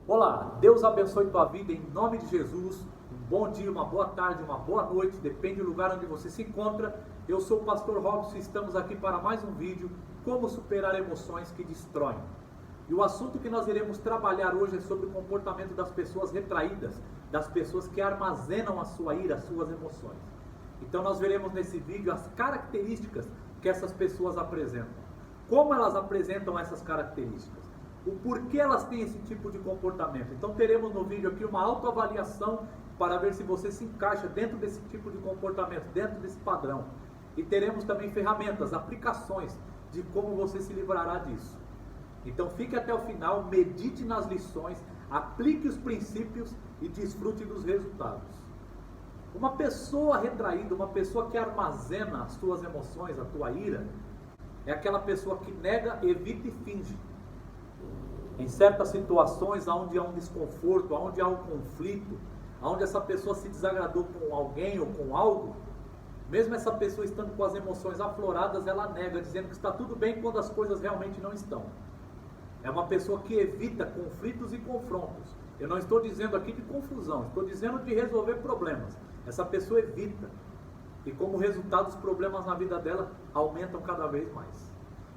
Olá, Deus abençoe tua vida em nome de Jesus. Um bom dia, uma boa tarde, uma boa noite, depende do lugar onde você se encontra. Eu sou o pastor Robson e estamos aqui para mais um vídeo, como superar emoções que destroem. E o assunto que nós iremos trabalhar hoje é sobre o comportamento das pessoas retraídas, das pessoas que armazenam a sua ira, as suas emoções. Então nós veremos nesse vídeo as características que essas pessoas apresentam. Como elas apresentam essas características? O porquê elas têm esse tipo de comportamento. Então teremos no vídeo aqui uma autoavaliação para ver se você se encaixa dentro desse tipo de comportamento, dentro desse padrão. E teremos também ferramentas, aplicações de como você se livrará disso. Então fique até o final, medite nas lições, aplique os princípios e desfrute dos resultados. Uma pessoa retraída, uma pessoa que armazena as suas emoções, a tua ira, é aquela pessoa que nega, evita e finge. Em certas situações onde há um desconforto, onde há um conflito, onde essa pessoa se desagradou com alguém ou com algo, mesmo essa pessoa estando com as emoções afloradas, ela nega, dizendo que está tudo bem quando as coisas realmente não estão. É uma pessoa que evita conflitos e confrontos. Eu não estou dizendo aqui de confusão, estou dizendo de resolver problemas. Essa pessoa evita. E como resultado, os problemas na vida dela aumentam cada vez mais.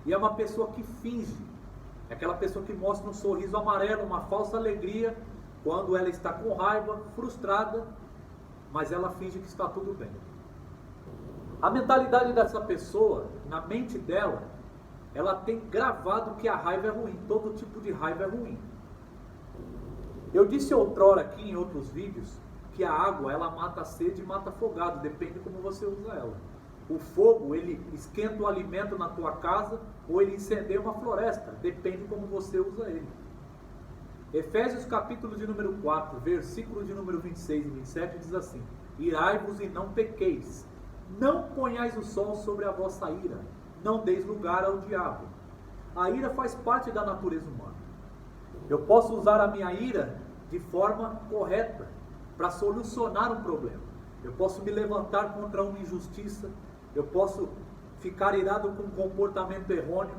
E é uma pessoa que finge. É aquela pessoa que mostra um sorriso amarelo, uma falsa alegria, quando ela está com raiva, frustrada, mas ela finge que está tudo bem. A mentalidade dessa pessoa, na mente dela, ela tem gravado que a raiva é ruim, todo tipo de raiva é ruim. Eu disse outrora aqui em outros vídeos, que a água ela mata a sede e mata afogado, depende de como você usa ela. O fogo, ele esquenta o alimento na tua casa ou ele incendeia uma floresta, depende de como você usa ele. Efésios capítulo de número 4, versículo de número 26 e 27 diz assim: irai-vos e não pequeis, não ponhais o sol sobre a vossa ira, não deis lugar ao diabo. A ira faz parte da natureza humana. Eu posso usar a minha ira de forma correta, para solucionar um problema. Eu posso me levantar contra uma injustiça, eu posso ficar irado com um comportamento errôneo,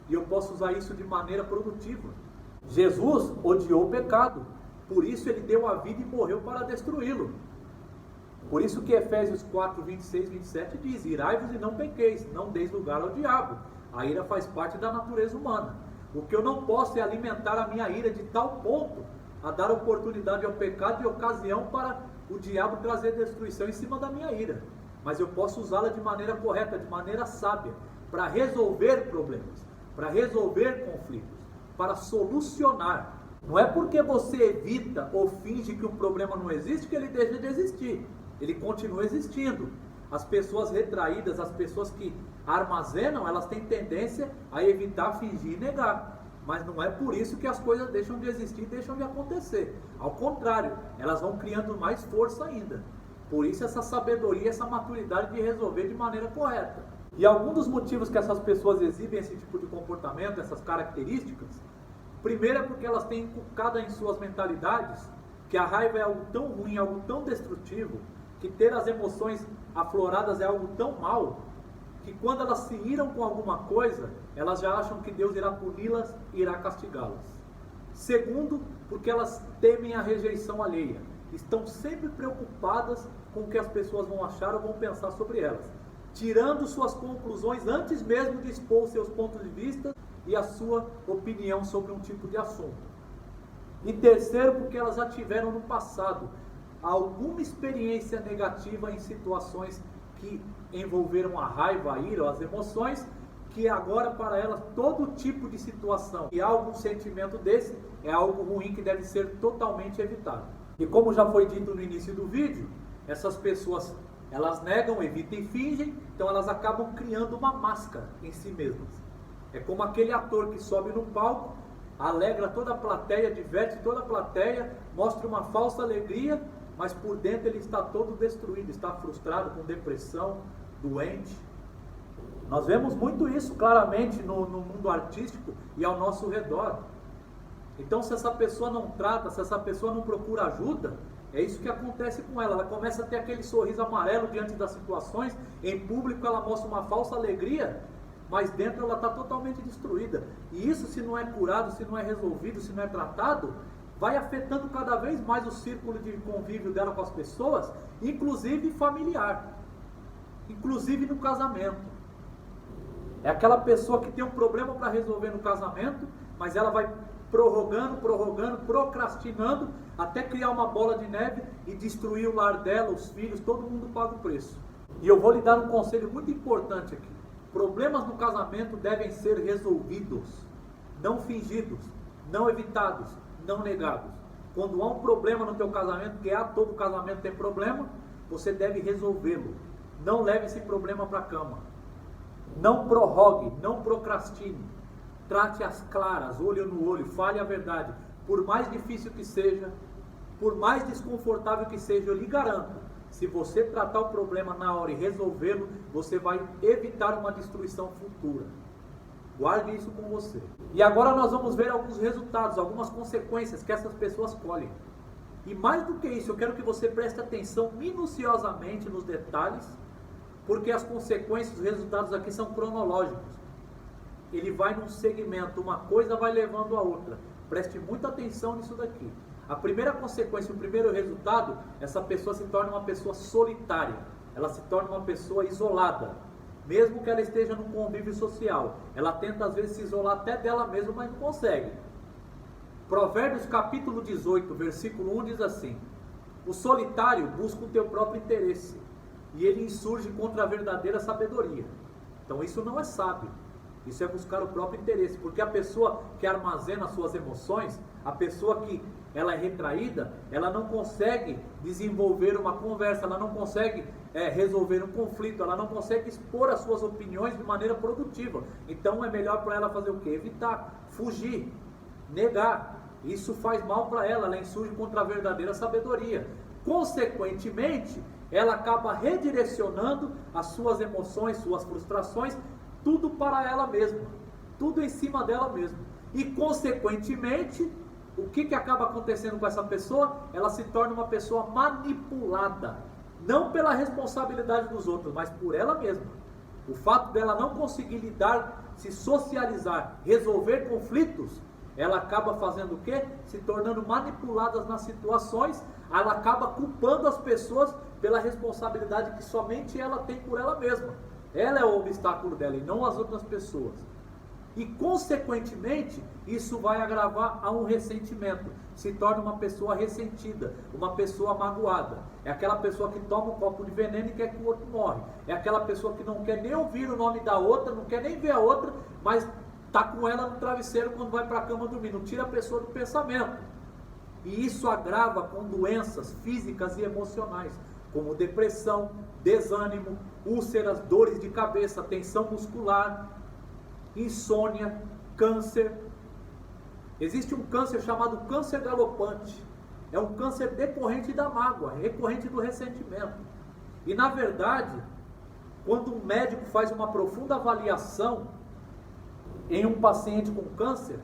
e eu posso usar isso de maneira produtiva. Jesus odiou o pecado, por isso ele deu a vida e morreu para destruí-lo. Por isso que Efésios 4, 26, 27 diz: irai-vos e não pequeis, não deis lugar ao diabo. A ira faz parte da natureza humana. O que eu não posso é alimentar a minha ira de tal ponto a dar oportunidade ao pecado e ocasião para o diabo trazer destruição em cima da minha ira. Mas eu posso usá-la de maneira correta, de maneira sábia, para resolver problemas, para resolver conflitos, para solucionar. Não é porque você evita ou finge que um problema não existe que ele deixa de existir. Ele continua existindo. As pessoas retraídas, as pessoas que armazenam, elas têm tendência a evitar, fingir e negar. Mas não é por isso que as coisas deixam de existir, deixam de acontecer. Ao contrário, elas vão criando mais força ainda. Por isso essa sabedoria, essa maturidade de resolver de maneira correta. E algum dos motivos que essas pessoas exibem esse tipo de comportamento, essas características, primeiro é porque elas têm inculcado em suas mentalidades que a raiva é algo tão ruim, algo tão destrutivo, que ter as emoções afloradas é algo tão mal, que quando elas se iram com alguma coisa, elas já acham que Deus irá puni-las e irá castigá-las. Segundo, porque elas temem a rejeição alheia. Estão sempre preocupadas com o que as pessoas vão achar ou vão pensar sobre elas, tirando suas conclusões antes mesmo de expor seus pontos de vista e a sua opinião sobre um tipo de assunto. E terceiro, porque elas já tiveram no passado alguma experiência negativa em situações que envolveram a raiva, a ira, as emoções, que agora para elas todo tipo de situação e algum sentimento desse é algo ruim que deve ser totalmente evitado. E como já foi dito no início do vídeo, essas pessoas, elas negam, evitam e fingem, então elas acabam criando uma máscara em si mesmas. É como aquele ator que sobe no palco, alegra toda a plateia, diverte toda a plateia, mostra uma falsa alegria, mas por dentro ele está todo destruído, está frustrado, com depressão, doente. Nós vemos muito isso claramente no mundo artístico e ao nosso redor. Então se essa pessoa não trata, se essa pessoa não procura ajuda, é isso que acontece com ela. Ela começa a ter aquele sorriso amarelo diante das situações, em público ela mostra uma falsa alegria, mas dentro ela está totalmente destruída. E isso, se não é curado, se não é resolvido, se não é tratado, vai afetando cada vez mais o círculo de convívio dela com as pessoas, inclusive familiar, inclusive no casamento. É aquela pessoa que tem um problema para resolver no casamento, mas ela vai prorrogando, procrastinando, até criar uma bola de neve e destruir o lar dela, os filhos, todo mundo paga o preço. E eu vou lhe dar um conselho muito importante aqui. Problemas no casamento devem ser resolvidos, não fingidos, não evitados, não negados. Quando há um problema no teu casamento, que todo casamento tem problema, você deve resolvê-lo. Não leve esse problema para a cama. Não prorrogue, não procrastine. Trate as claras, olho no olho, fale a verdade. Por mais difícil que seja, por mais desconfortável que seja, eu lhe garanto, se você tratar o problema na hora e resolvê-lo, você vai evitar uma destruição futura. Guarde isso com você. E agora nós vamos ver alguns resultados, algumas consequências que essas pessoas colhem. E mais do que isso, eu quero que você preste atenção minuciosamente nos detalhes, porque as consequências, os resultados aqui são cronológicos. Ele vai num segmento, uma coisa vai levando a outra. Preste muita atenção nisso daqui. A primeira consequência, o primeiro resultado, essa pessoa se torna uma pessoa solitária. Ela se torna uma pessoa isolada. Mesmo que ela esteja no convívio social. Ela tenta às vezes se isolar até dela mesma, mas não consegue. Provérbios capítulo 18, versículo 1 diz assim: o solitário busca o teu próprio interesse, e ele insurge contra a verdadeira sabedoria. Então isso não é sábio. Isso é buscar o próprio interesse, porque a pessoa que armazena suas emoções, a pessoa que ela é retraída, ela não consegue desenvolver uma conversa, ela não consegue resolver um conflito, ela não consegue expor as suas opiniões de maneira produtiva. Então é melhor para ela fazer o quê? Evitar, fugir, negar. Isso faz mal para ela insurge contra a verdadeira sabedoria. Consequentemente, ela acaba redirecionando as suas emoções, suas frustrações, tudo para ela mesma, tudo em cima dela mesma. E consequentemente, o que acaba acontecendo com essa pessoa? Ela se torna uma pessoa manipulada, não pela responsabilidade dos outros, mas por ela mesma. O fato dela não conseguir lidar, se socializar, resolver conflitos, ela acaba fazendo o quê? Se tornando manipulada nas situações, ela acaba culpando as pessoas pela responsabilidade que somente ela tem por ela mesma. Ela é o obstáculo dela e não as outras pessoas. E consequentemente, isso vai agravar a um ressentimento. Se torna uma pessoa ressentida, uma pessoa magoada. É aquela pessoa que toma um copo de veneno e quer que o outro morre. É aquela pessoa que não quer nem ouvir o nome da outra, não quer nem ver a outra, mas está com ela no travesseiro quando vai para a cama dormir. Não tira a pessoa do pensamento. E isso agrava com doenças físicas e emocionais, como depressão, desânimo, úlceras, dores de cabeça, tensão muscular, insônia, câncer. Existe um câncer chamado câncer galopante. É um câncer decorrente da mágoa, recorrente do ressentimento. E na verdade, quando um médico faz uma profunda avaliação em um paciente com câncer,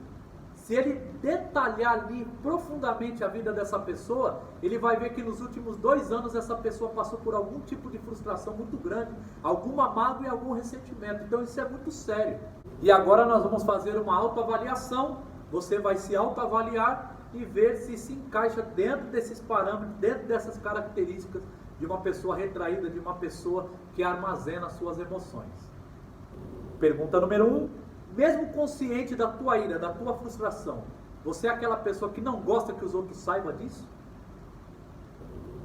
se ele detalhar ali profundamente a vida dessa pessoa, ele vai ver que nos últimos 2 anos essa pessoa passou por algum tipo de frustração muito grande, alguma mágoa e algum ressentimento. Então isso é muito sério. E agora nós vamos fazer uma autoavaliação. Você vai se autoavaliar e ver se encaixa dentro desses parâmetros, dentro dessas características de uma pessoa retraída, de uma pessoa que armazena suas emoções. Pergunta número 1. Mesmo consciente da tua ira, da tua frustração, você é aquela pessoa que não gosta que os outros saibam disso?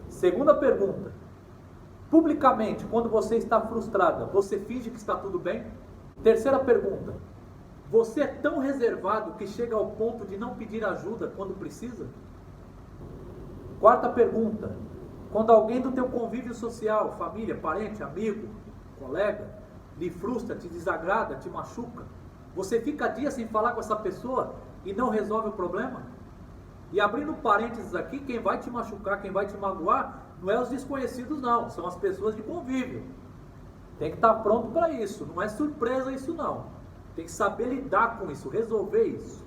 Segunda pergunta. Publicamente, quando você está frustrada, você finge que está tudo bem? Terceira pergunta. Você é tão reservado que chega ao ponto de não pedir ajuda quando precisa? Quarta pergunta. Quando alguém do teu convívio social, família, parente, amigo, colega, lhe frustra, te desagrada, te machuca, você fica dias sem falar com essa pessoa e não resolve o problema? E abrindo parênteses aqui, quem vai te machucar, quem vai te magoar, não é os desconhecidos não, são as pessoas de convívio. Tem que estar pronto para isso, não é surpresa isso não. Tem que saber lidar com isso, resolver isso.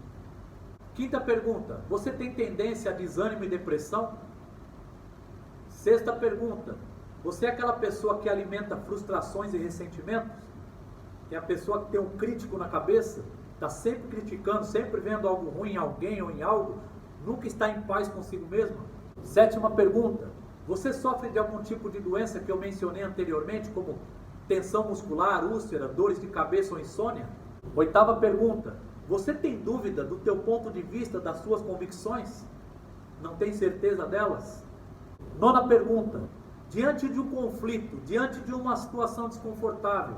Quinta pergunta, você tem tendência a desânimo e depressão? Sexta pergunta, você é aquela pessoa que alimenta frustrações e ressentimentos? É a pessoa que tem um crítico na cabeça, está sempre criticando, sempre vendo algo ruim em alguém ou em algo, nunca está em paz consigo mesma? Sétima pergunta: você sofre de algum tipo de doença que eu mencionei anteriormente, como tensão muscular, úlcera, dores de cabeça ou insônia? Oitava pergunta: você tem dúvida do teu ponto de vista, das suas convicções? Não tem certeza delas? Nona pergunta: diante de um conflito, diante de uma situação desconfortável,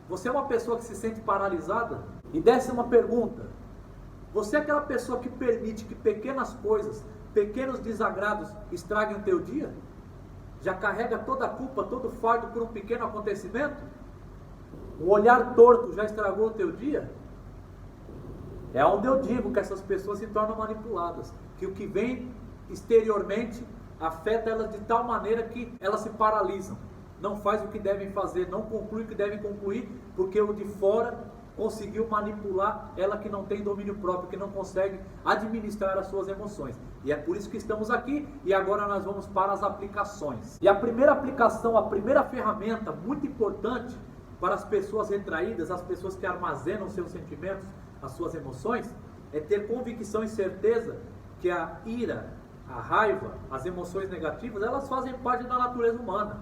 você é uma pessoa que se sente paralisada? E décima pergunta: você é aquela pessoa que permite que pequenas coisas, pequenos desagrados estraguem o teu dia? Já carrega toda a culpa, todo o fardo por um pequeno acontecimento? Um olhar torto já estragou o teu dia? É onde eu digo que essas pessoas se tornam manipuladas, que o que vem exteriormente afeta elas de tal maneira que elas se paralisam, não faz o que devem fazer, não conclui o que devem concluir, porque o de fora conseguiu manipular ela, que não tem domínio próprio, que não consegue administrar as suas emoções. E é por isso que estamos aqui, e agora nós vamos para as aplicações. E a primeira aplicação, a primeira ferramenta muito importante para as pessoas retraídas, as pessoas que armazenam seus sentimentos, as suas emoções, é ter convicção e certeza que a ira, a raiva, as emoções negativas, elas fazem parte da natureza humana.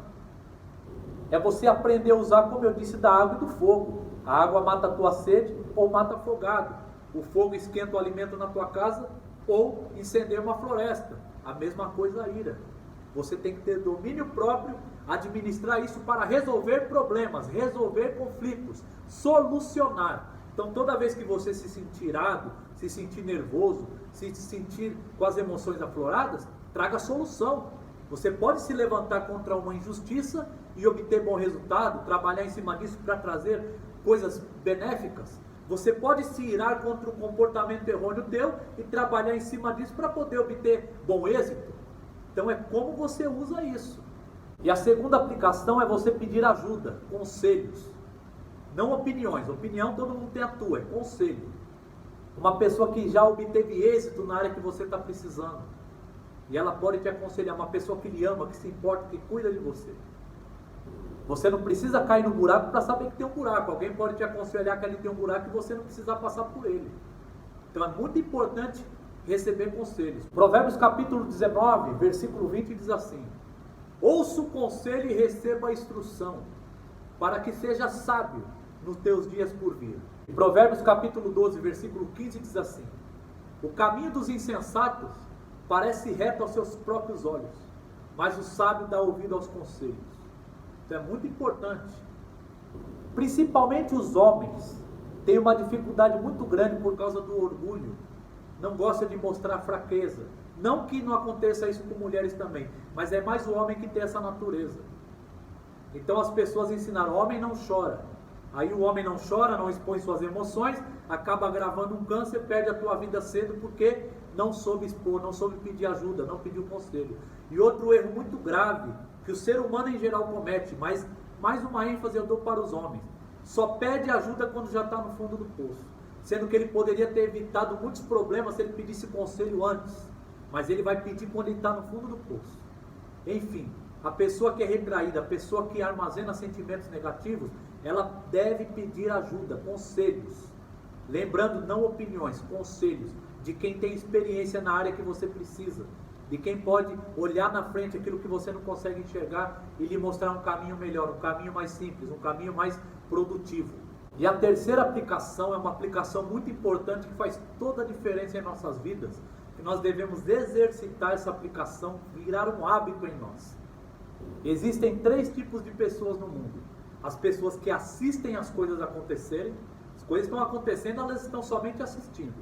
É você aprender a usar, como eu disse, da água e do fogo. A água mata a tua sede ou mata afogado. O fogo esquenta o alimento na tua casa ou incendeia uma floresta. A mesma coisa a ira. Você tem que ter domínio próprio, administrar isso para resolver problemas, resolver conflitos, solucionar. Então toda vez que você se sentir irado, se sentir nervoso, se sentir com as emoções afloradas, traga solução. Você pode se levantar contra uma injustiça e obter bom resultado, trabalhar em cima disso para trazer coisas benéficas. Você pode se irar contra um comportamento errôneo teu e trabalhar em cima disso para poder obter bom êxito. Então é como você usa isso. E a segunda aplicação é você pedir ajuda, conselhos. Não opiniões. Opinião todo mundo tem a tua, é conselho. Uma pessoa que já obteve êxito na área que você está precisando. E ela pode te aconselhar. Uma pessoa que lhe ama, que se importa, que cuida de você. Você não precisa cair no buraco para saber que tem um buraco. Alguém pode te aconselhar que ali tem um buraco e você não precisa passar por ele. Então é muito importante receber conselhos. Provérbios capítulo 19, versículo 20 diz assim: ouça o conselho e receba a instrução, para que seja sábio nos teus dias por vir. E Provérbios capítulo 12, versículo 15 diz assim: o caminho dos insensatos parece reto aos seus próprios olhos, mas o sábio dá ouvido aos conselhos. Então é muito importante. Principalmente os homens têm uma dificuldade muito grande por causa do orgulho. Não gosta de mostrar fraqueza. Não que não aconteça isso com mulheres também, mas é mais o homem que tem essa natureza. Então as pessoas ensinaram: o homem não chora. Aí o homem não chora, não expõe suas emoções, acaba agravando um câncer, perde a tua vida cedo porque não soube expor, não soube pedir ajuda, não pediu conselho. E outro erro muito grave que o ser humano em geral comete, mas mais uma ênfase eu dou para os homens: só pede ajuda quando já está no fundo do poço, sendo que ele poderia ter evitado muitos problemas se ele pedisse conselho antes, mas ele vai pedir quando ele está no fundo do poço. Enfim, a pessoa que é retraída, a pessoa que armazena sentimentos negativos, ela deve pedir ajuda, conselhos. Lembrando, não opiniões, conselhos de quem tem experiência na área que você precisa, de quem pode olhar na frente aquilo que você não consegue enxergar e lhe mostrar um caminho melhor, um caminho mais simples, um caminho mais produtivo. E a terceira aplicação é uma aplicação muito importante que faz toda a diferença em nossas vidas, que nós devemos exercitar essa aplicação, virar um hábito em nós. Existem 3 tipos de pessoas no mundo: as pessoas que assistem as coisas acontecerem, as coisas estão acontecendo, elas estão somente assistindo.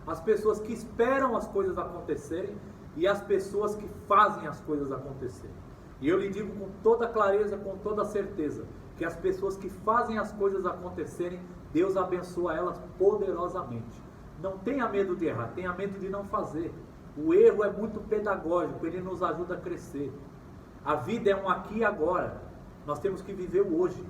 As pessoas que esperam as coisas acontecerem e as pessoas que fazem as coisas acontecerem. E eu lhe digo com toda clareza, com toda certeza, que as pessoas que fazem as coisas acontecerem, Deus abençoa elas poderosamente. Não tenha medo de errar, tenha medo de não fazer. O erro é muito pedagógico, ele nos ajuda a crescer. A vida é um aqui e agora. Nós temos que viver o hoje.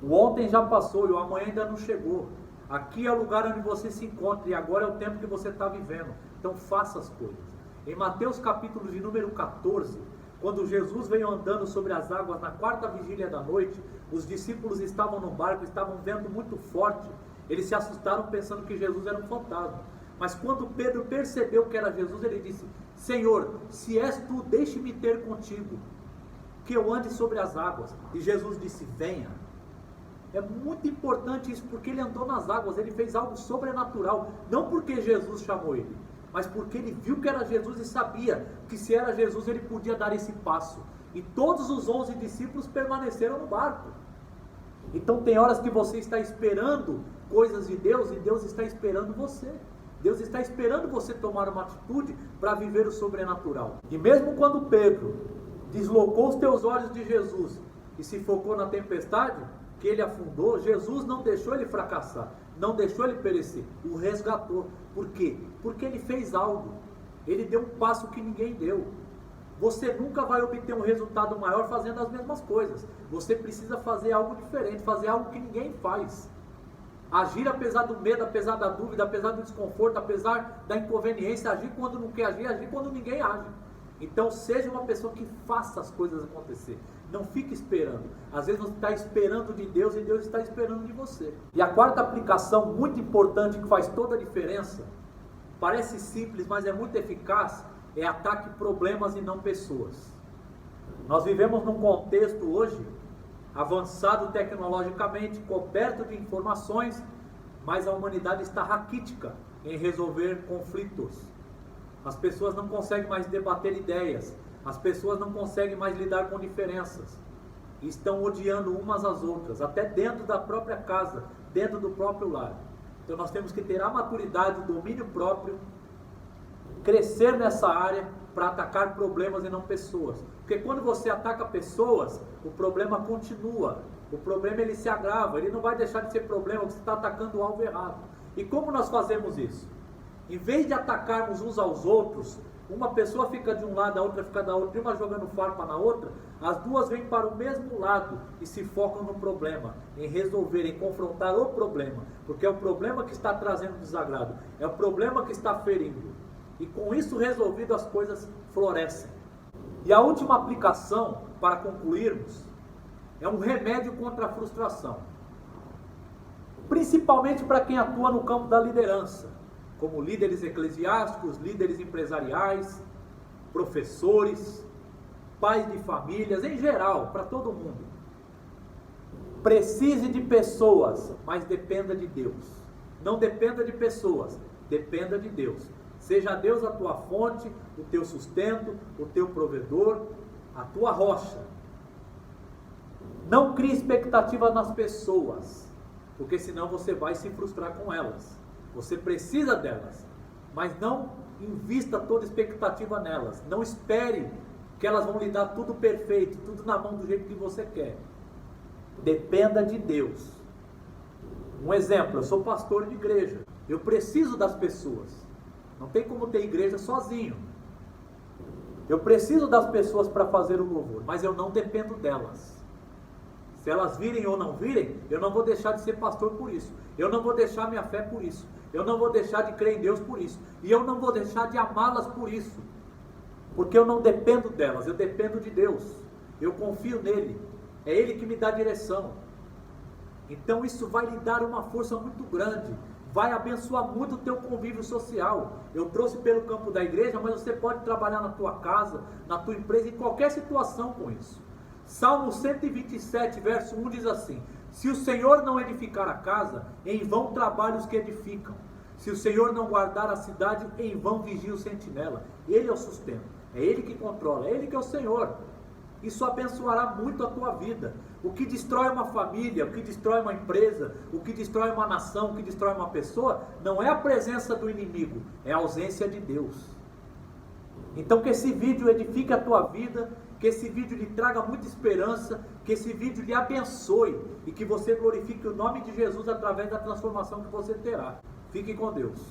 O ontem já passou e o amanhã ainda não chegou. Aqui é o lugar onde você se encontra e agora é o tempo que você está vivendo. Então faça as coisas. Em Mateus capítulo de número 14, quando Jesus veio andando sobre as águas na 4ª vigília da noite, os discípulos estavam no barco, estavam vendo muito forte. Eles se assustaram pensando que Jesus era um fantasma. Mas quando Pedro percebeu que era Jesus, ele disse: Senhor, se és tu, deixe-me ter contigo, que eu ande sobre as águas. E Jesus disse: venha. É muito importante isso, porque ele andou nas águas, ele fez algo sobrenatural, não porque Jesus chamou ele, mas porque ele viu que era Jesus e sabia que se era Jesus ele podia dar esse passo. E todos os 11 discípulos permaneceram no barco. Então tem horas que você está esperando coisas de Deus e Deus está esperando você. Deus está esperando você tomar uma atitude para viver o sobrenatural. E mesmo quando Pedro deslocou os teus olhos de Jesus e se focou na tempestade, que ele afundou, Jesus não deixou ele fracassar, não deixou ele perecer, o resgatou. Por quê? Porque ele fez algo, ele deu um passo que ninguém deu. Você nunca vai obter um resultado maior fazendo as mesmas coisas. Você precisa fazer algo diferente, fazer algo que ninguém faz. Agir apesar do medo, apesar da dúvida, apesar do desconforto, apesar da inconveniência, agir quando não quer agir, agir quando ninguém age. Então seja uma pessoa que faça as coisas acontecer. Não fique esperando. Às vezes você está esperando de Deus e Deus está esperando de você. E a quarta aplicação muito importante que faz toda a diferença, parece simples, mas é muito eficaz, é ataque problemas e não pessoas. Nós vivemos num contexto hoje avançado tecnologicamente, coberto de informações, mas a humanidade está raquítica em resolver conflitos. As pessoas não conseguem mais debater ideias, as pessoas não conseguem mais lidar com diferenças, estão odiando umas às outras, até dentro da própria casa, dentro do próprio lar. Então nós temos que ter a maturidade, o domínio próprio, crescer nessa área para atacar problemas e não pessoas. Porque quando você ataca pessoas, o problema continua, o problema ele se agrava, ele não vai deixar de ser problema, você está atacando o alvo errado. E como nós fazemos isso? Em vez de atacarmos uns aos outros, uma pessoa fica de um lado, a outra fica da outra, uma jogando farpa na outra, as duas vêm para o mesmo lado e se focam no problema, em resolver, em confrontar o problema, porque é o problema que está trazendo desagrado, é o problema que está ferindo. E com isso resolvido as coisas florescem. E a última aplicação, para concluirmos, é um remédio contra a frustração. Principalmente para quem atua no campo da liderança, como líderes eclesiásticos, líderes empresariais, professores, pais de famílias, em geral, para todo mundo. Precise de pessoas, mas dependa de Deus. Não dependa de pessoas, dependa de Deus. Seja Deus a tua fonte, o teu sustento, o teu provedor, a tua rocha. Não crie expectativa nas pessoas, porque senão você vai se frustrar com elas. Você precisa delas, mas não invista toda expectativa nelas. Não espere que elas vão lhe dar tudo perfeito, tudo na mão do jeito que você quer. Dependa de Deus. Um exemplo, eu sou pastor de igreja. Eu preciso das pessoas. Não tem como ter igreja sozinho. Eu preciso das pessoas para fazer o louvor, mas eu não dependo delas. Se elas virem ou não virem, eu não vou deixar de ser pastor por isso. Eu não vou deixar minha fé por isso. Eu não vou deixar de crer em Deus por isso. E eu não vou deixar de amá-las por isso. Porque eu não dependo delas, eu dependo de Deus. Eu confio nele. É Ele que me dá direção. Então isso vai lhe dar uma força muito grande. Vai abençoar muito o teu convívio social. Eu trouxe pelo campo da igreja, mas você pode trabalhar na tua casa, na tua empresa, em qualquer situação com isso. Salmo 127, verso 1 diz assim: se o Senhor não edificar a casa, em vão trabalham os que edificam. Se o Senhor não guardar a cidade, em vão vigia o sentinela. Ele é o sustento, é Ele que controla, é Ele que é o Senhor. Isso abençoará muito a tua vida. O que destrói uma família, o que destrói uma empresa, o que destrói uma nação, o que destrói uma pessoa, não é a presença do inimigo, é a ausência de Deus. Então que esse vídeo edifique a tua vida, que esse vídeo lhe traga muita esperança, que esse vídeo lhe abençoe e que você glorifique o nome de Jesus através da transformação que você terá. Fique com Deus.